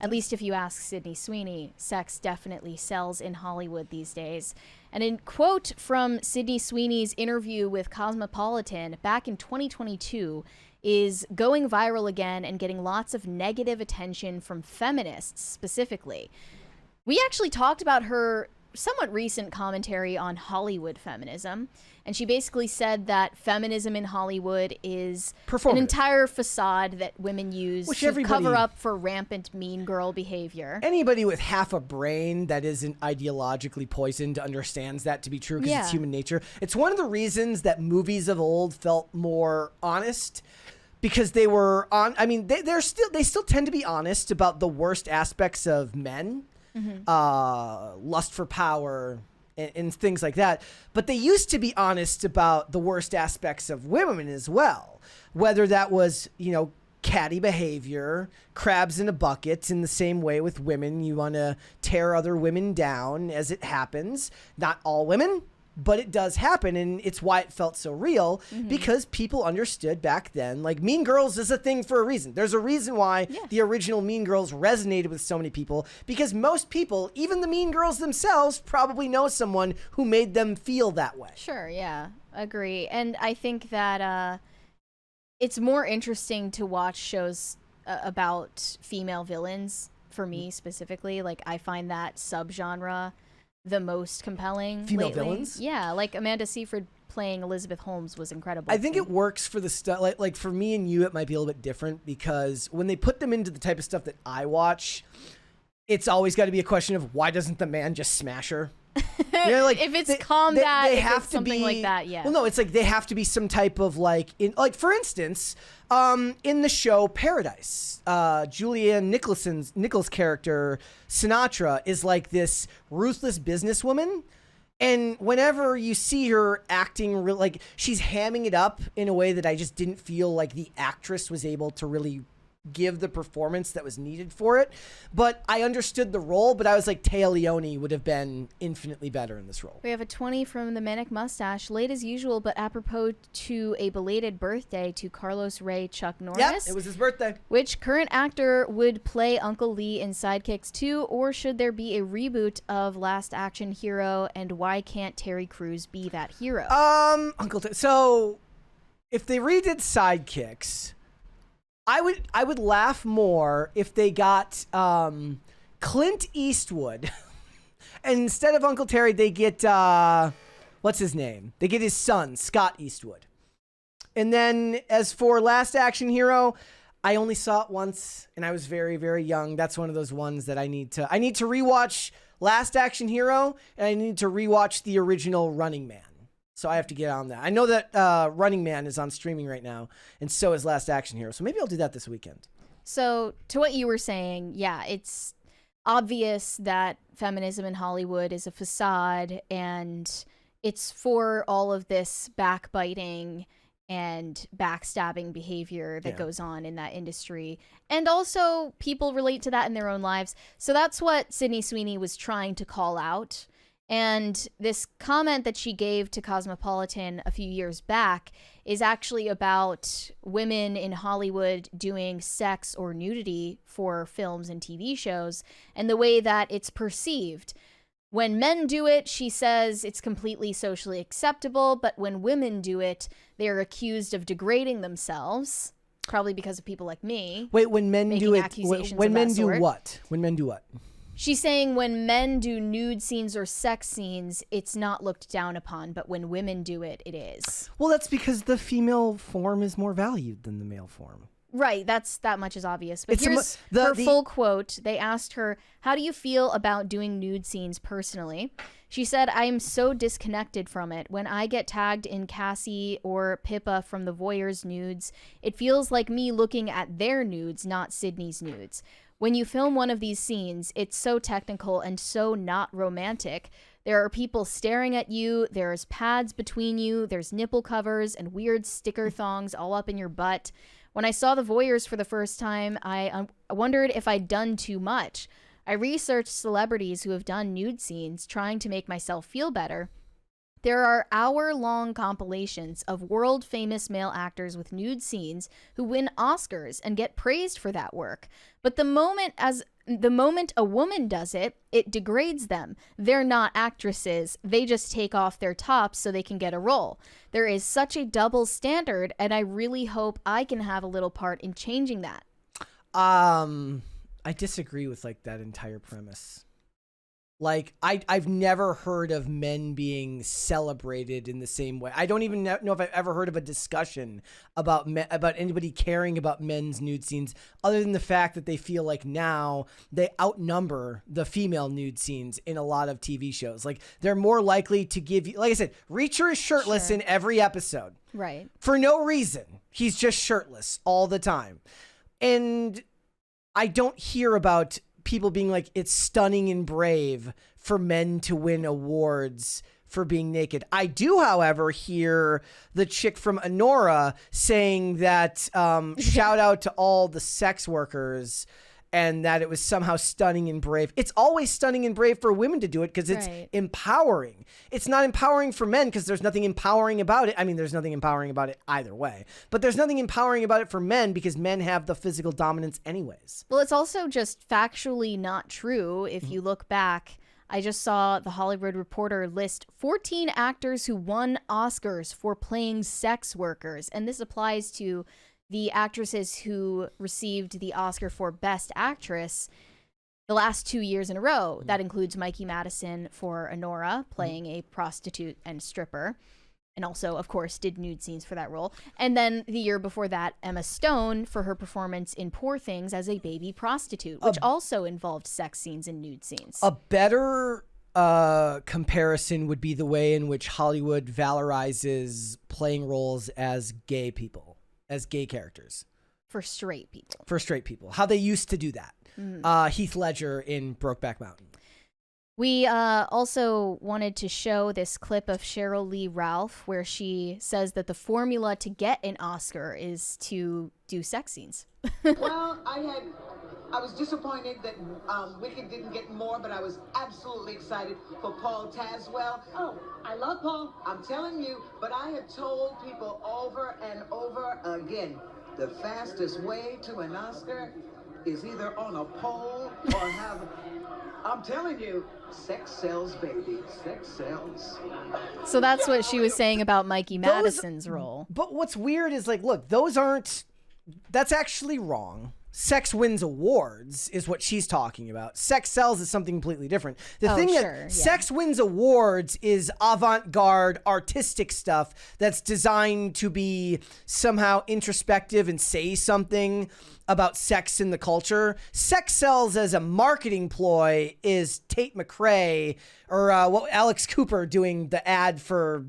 At least if you ask Sydney Sweeney, sex definitely sells in Hollywood these days. And in quote from Sydney Sweeney's interview with Cosmopolitan back in 2022 is going viral again and getting lots of negative attention from feminists specifically. We actually talked about her somewhat recent commentary on Hollywood feminism, and she basically said that feminism in Hollywood is an entire facade that women use to cover up for rampant mean girl behavior. Anybody with half a brain that isn't ideologically poisoned understands that to be true because it's human nature. It's one of the reasons that movies of old felt more honest, because they were on. I mean, they still tend to be honest about the worst aspects of men. Lust for power and things like that. But they used to be honest about the worst aspects of women as well. Whether that was, catty behavior, crabs in a bucket. In the same way with women, you want to tear other women down as it happens. Not all women, but it does happen, and it's why it felt so real, because people understood back then, like, Mean Girls is a thing for a reason. There's a reason why the original Mean Girls resonated with so many people, because most people, even the Mean Girls themselves, probably know someone who made them feel that way. Sure, yeah, agree. And I think that it's more interesting to watch shows about female villains, for me specifically. Like, I find that subgenre the most compelling. Female villains? Yeah, like Amanda Seyfried playing Elizabeth Holmes was incredible. I think it works for the stuff, like for me and you, it might be a little bit different, because when they put them into the type of stuff that I watch, it's always got to be a question of, why doesn't the man just smash her? Like, if it's combat, they if have it's to something be, like that, yeah. Well, no, it's like they have to be some type of for instance, in the show Paradise, Julianne Nichols' character Sinatra is like this ruthless businesswoman. And whenever you see her acting, like, she's hamming it up in a way that I just didn't feel like the actress was able to really give the performance that was needed for it. But I understood the role, but I was like, Téa Leoni would have been infinitely better in this role. We have a 20 from the Manic Mustache. Late as usual, but apropos to a belated birthday to Carlos Ray Chuck Norris. Yeah, it was his birthday. Which current actor would play Uncle Lee in Sidekicks 2, or should there be a reboot of Last Action Hero, and why can't Terry Crews be that hero? So if they redid Sidekicks, I would laugh more if they got Clint Eastwood, and instead of Uncle Terry, they get what's his name? They get his son, Scott Eastwood. And then as for Last Action Hero, I only saw it once, and I was very, very young. That's one of those ones that I need to rewatch Last Action Hero, and I need to rewatch the original Running Man. So I have to get on that. I know that Running Man is on streaming right now, and so is Last Action Hero. So maybe I'll do that this weekend. So to what you were saying, yeah, it's obvious that feminism in Hollywood is a facade, and it's for all of this backbiting and backstabbing behavior that goes on in that industry. And also people relate to that in their own lives. So that's what Sydney Sweeney was trying to call out. And this comment that she gave to Cosmopolitan a few years back is actually about women in Hollywood doing sex or nudity for films and TV shows, and the way that it's perceived. When men do it, she says it's completely socially acceptable, but when women do it, they are accused of degrading themselves, probably because of people like me. Wait, when men do it, when men do sort. what? When men do what? She's saying when men do nude scenes or sex scenes, it's not looked down upon, but when women do it, it is. Well, that's because the female form is more valued than the male form. Right, that much is obvious. But here's her full quote. They asked her, how do you feel about doing nude scenes personally? She said, I am so disconnected from it. When I get tagged in Cassie or Pippa from the Voyeurs nudes, it feels like me looking at their nudes, not Sydney's nudes. When you film one of these scenes, it's so technical and so not romantic. There are people staring at you, there's pads between you, there's nipple covers and weird sticker thongs all up in your butt. When I saw the Voyeurs for the first time, I wondered if I'd done too much. I researched celebrities who have done nude scenes, trying to make myself feel better. There are hour-long compilations of world-famous male actors with nude scenes who win Oscars and get praised for that work. But the moment the moment a woman does it, it degrades them. They're not actresses. They just take off their tops so they can get a role. There is such a double standard, and I really hope I can have a little part in changing that. I disagree with like that entire premise. Like, I've never heard of men being celebrated in the same way. I don't even know if I've ever heard of a discussion about anybody caring about men's nude scenes, other than the fact that they feel like now they outnumber the female nude scenes in a lot of TV shows. Like, they're more likely to give you, like I said, Reacher is shirtless in every episode. Right. For no reason. He's just shirtless all the time. And I don't hear about people being like, it's stunning and brave for men to win awards for being naked. I do, however, hear the chick from Anora saying that shout out to all the sex workers, and that it was somehow stunning and brave. It's always stunning and brave for women to do it because it's empowering. It's not empowering for men because there's nothing empowering about it. I mean, there's nothing empowering about it either way. But there's nothing empowering about it for men because men have the physical dominance anyways. Well, it's also just factually not true. If you look back, I just saw The Hollywood Reporter list 14 actors who won Oscars for playing sex workers. And this applies to the actresses who received the Oscar for Best Actress the last 2 years in a row. That includes Mikey Madison for Anora, playing a prostitute and stripper, and also, of course, did nude scenes for that role. And then the year before that, Emma Stone for her performance in Poor Things as a baby prostitute, which also involved sex scenes and nude scenes. A better comparison would be the way in which Hollywood valorizes playing roles as gay people. As gay characters. For straight people. For straight people. How they used to do that. Heath Ledger in Brokeback Mountain. We also wanted to show this clip of Cheryl Lee Ralph where she says that the formula to get an Oscar is to do sex scenes. Well, I was disappointed that Wicked didn't get more, but I was absolutely excited for Paul Tazwell. Oh, I love Paul. I'm telling you, but I have told people over and over again, the fastest way to an Oscar is either on a pole or have... I'm telling you, sex sells, baby. Sex sells. So that's what she was saying about Mikey Madison's role. But what's weird is, like, look, that's actually wrong. Sex wins awards is what she's talking about. Sex sells is something completely different. The thing that sex wins awards is avant-garde artistic stuff that's designed to be somehow introspective and say something about sex in the culture. Sex sells as a marketing ploy is Tate McRae or Alex Cooper doing the ad for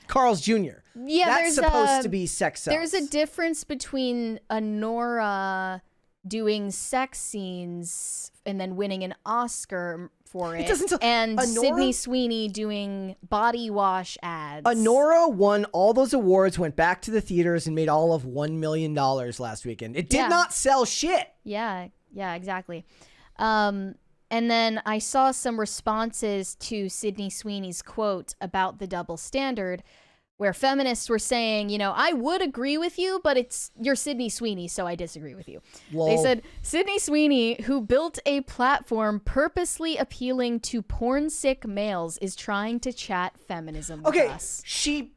Carl's Jr. Yeah, that's supposed to be sex sells. There's a difference between Anora doing sex scenes and then winning an Oscar for it, and Sydney Sweeney doing body wash ads. Anora won all those awards, went back to the theaters, and made all of $1 million last weekend. It did not sell shit. Yeah, exactly. And then I saw some responses to Sydney Sweeney's quote about the double standard, where feminists were saying, you know, I would agree with you, but you're Sydney Sweeney, so I disagree with you. Lol. They said, Sydney Sweeney, who built a platform purposely appealing to porn-sick males, is trying to chat feminism with us. She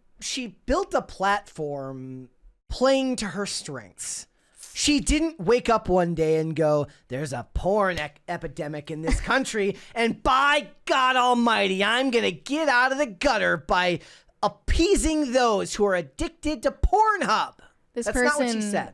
built a platform playing to her strengths. She didn't wake up one day and go, there's a porn epidemic in this country, and by God almighty, I'm going to get out of the gutter by appeasing those who are addicted to Pornhub. That's not what she said.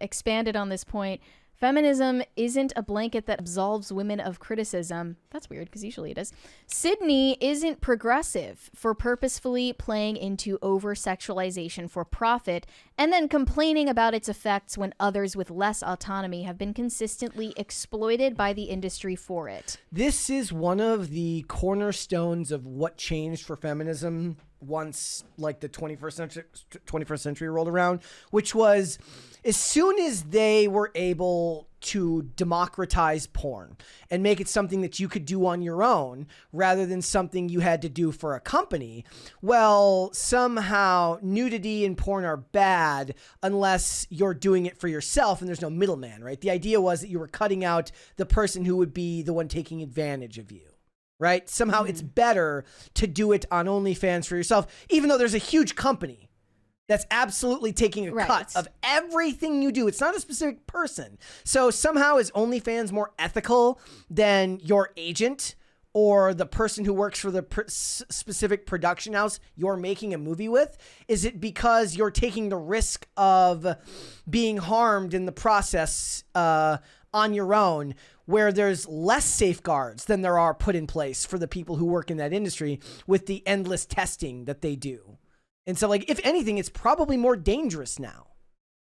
Expanded on this point. Feminism isn't a blanket that absolves women of criticism. That's weird, because usually it is. Sydney isn't progressive for purposefully playing into over-sexualization for profit and then complaining about its effects when others with less autonomy have been consistently exploited by the industry for it. This is one of the cornerstones of what changed for feminism once, like, the 21st century rolled around, which was as soon as they were able to democratize porn and make it something that you could do on your own rather than something you had to do for a company. Well, somehow nudity and porn are bad unless you're doing it for yourself and there's no middleman, right? The idea was that you were cutting out the person who would be the one taking advantage of you, right? Somehow it's better to do it on OnlyFans for yourself, even though there's a huge company that's absolutely taking a cut of everything you do. It's not a specific person. So somehow is OnlyFans more ethical than your agent or the person who works for the specific production house you're making a movie with? Is it because you're taking the risk of being harmed in the process on your own, where there's less safeguards than there are put in place for the people who work in that industry with the endless testing that they do? And so, like, if anything, it's probably more dangerous now.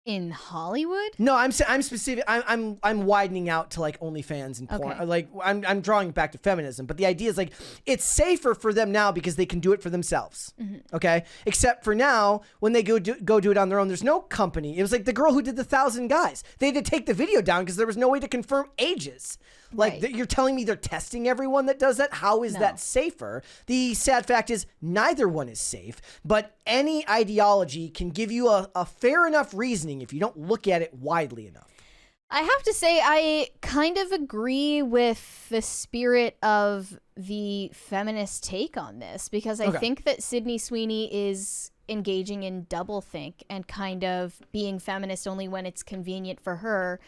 In Hollywood? No, I'm specific. I'm widening out to like OnlyFans and porn. Okay. Like I'm drawing it back to feminism, but the idea is like it's safer for them now because they can do it for themselves. Okay, except for now when they go do it on their own, there's no company. It was like the girl who did the 1,000 guys. They had to take the video down because there was no way to confirm ages. Like you're telling me they're testing everyone that does that? How is that safer? The sad fact is neither one is safe, but any ideology can give you a fair enough reasoning if you don't look at it widely enough. I have to say, I kind of agree with the spirit of the feminist take on this, because I think that Sydney Sweeney is engaging in doublethink and kind of being feminist only when it's convenient for her.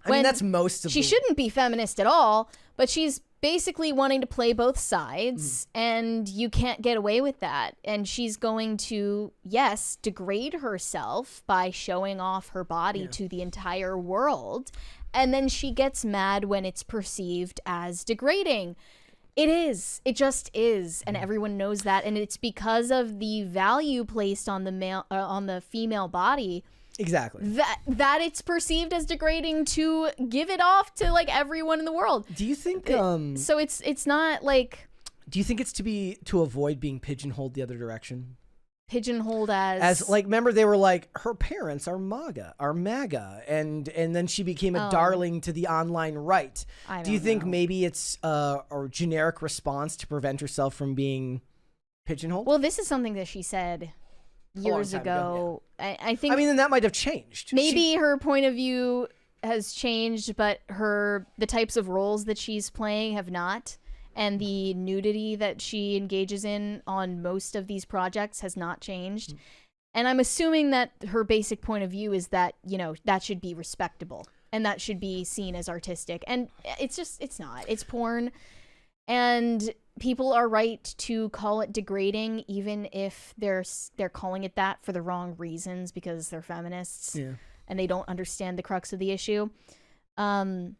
I mean, that's most of she shouldn't be feminist at all, but she's basically wanting to play both sides, and you can't get away with that. And she's going to, yes, degrade herself by showing off her body to the entire world. And then she gets mad when it's perceived as degrading. It is. It just is. And everyone knows that. And it's because of the value placed on the female body. Exactly. That it's perceived as degrading to give it off to like everyone in the world. Do you think so it's not like, do you think it's to avoid being pigeonholed the other direction? Pigeonholed as like, remember they were like, her parents are MAGA, and then she became a darling to the online right. Do you think maybe it's a generic response to prevent herself from being pigeonholed? Well, this is something that she said years ago. I think. I mean, then that might have changed. Maybe her point of view has changed, but the types of roles that she's playing have not, and the nudity that she engages in on most of these projects has not changed. And I'm assuming that her basic point of view is that, you know, that should be respectable and that should be seen as artistic. And it's not. It's porn, and people are right to call it degrading, even if they're calling it that for the wrong reasons, because they're feminists and they don't understand the crux of the issue. I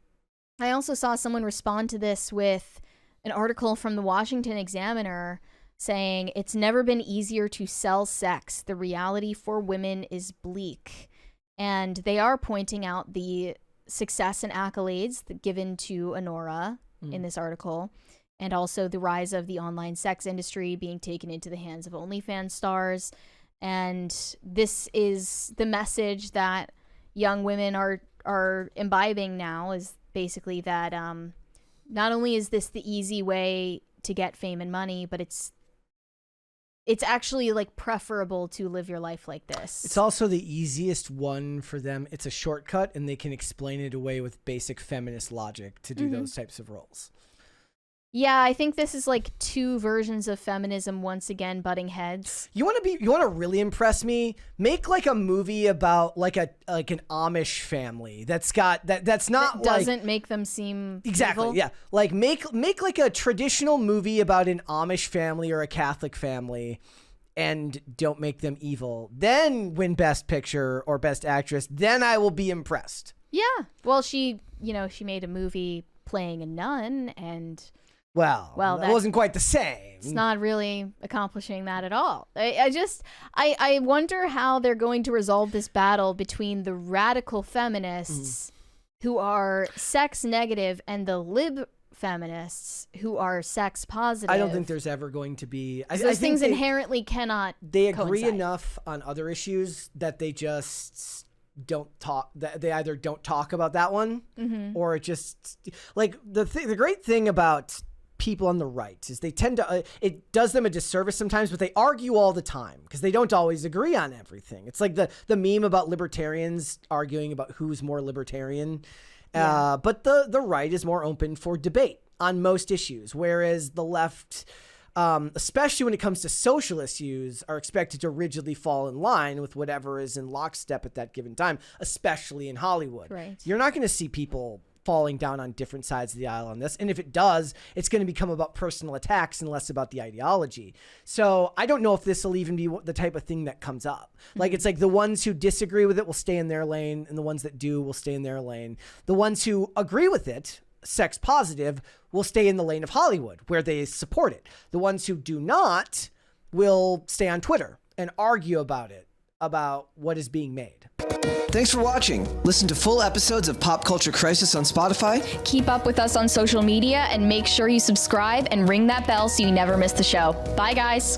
also saw someone respond to this with an article from the Washington Examiner saying, "It's never been easier to sell sex. The reality for women is bleak." And they are pointing out the success and accolades given to Honora in this article, and also the rise of the online sex industry being taken into the hands of OnlyFans stars. And this is the message that young women are imbibing now, is basically that not only is this the easy way to get fame and money, but it's actually like preferable to live your life like this. It's also the easiest one for them. It's a shortcut, and they can explain it away with basic feminist logic to do those types of roles. Yeah, I think this is like two versions of feminism once again butting heads. You want to really impress me? Make like a movie about like an Amish family that's got that's not that doesn't make them seem exactly evil. Yeah, like make like a traditional movie about an Amish family or a Catholic family, and don't make them evil. Then win Best Picture or Best Actress. Then I will be impressed. Yeah. Well, she made a movie playing a nun, and Well, that wasn't quite the same. It's not really accomplishing that at all. I wonder how they're going to resolve this battle between the radical feminists who are sex negative and the lib feminists who are sex positive. I don't think there's ever going to be. Those things inherently cannot They agree coincide enough on other issues that they just don't talk. They either don't talk about that one, or it just like the great thing about people on the right is they tend to it does them a disservice sometimes, but they argue all the time because they don't always agree on everything. It's like the meme about libertarians arguing about who's more libertarian. But the right is more open for debate on most issues, whereas the left, especially when it comes to social issues, are expected to rigidly fall in line with whatever is in lockstep at that given time, especially in Hollywood. Right. You're not going to see people falling down on different sides of the aisle on this. And if it does, it's going to become about personal attacks and less about the ideology. So I don't know if this will even be the type of thing that comes up. Like, it's like the ones who disagree with it will stay in their lane, and the ones that do will stay in their lane. The ones who agree with it, sex positive, will stay in the lane of Hollywood where they support it. The ones who do not will stay on Twitter and argue about it, about what is being made. Thanks for watching. Listen to full episodes of Pop Culture Crisis on Spotify. Keep up with us on social media and make sure you subscribe and ring that bell so you never miss the show. Bye, guys.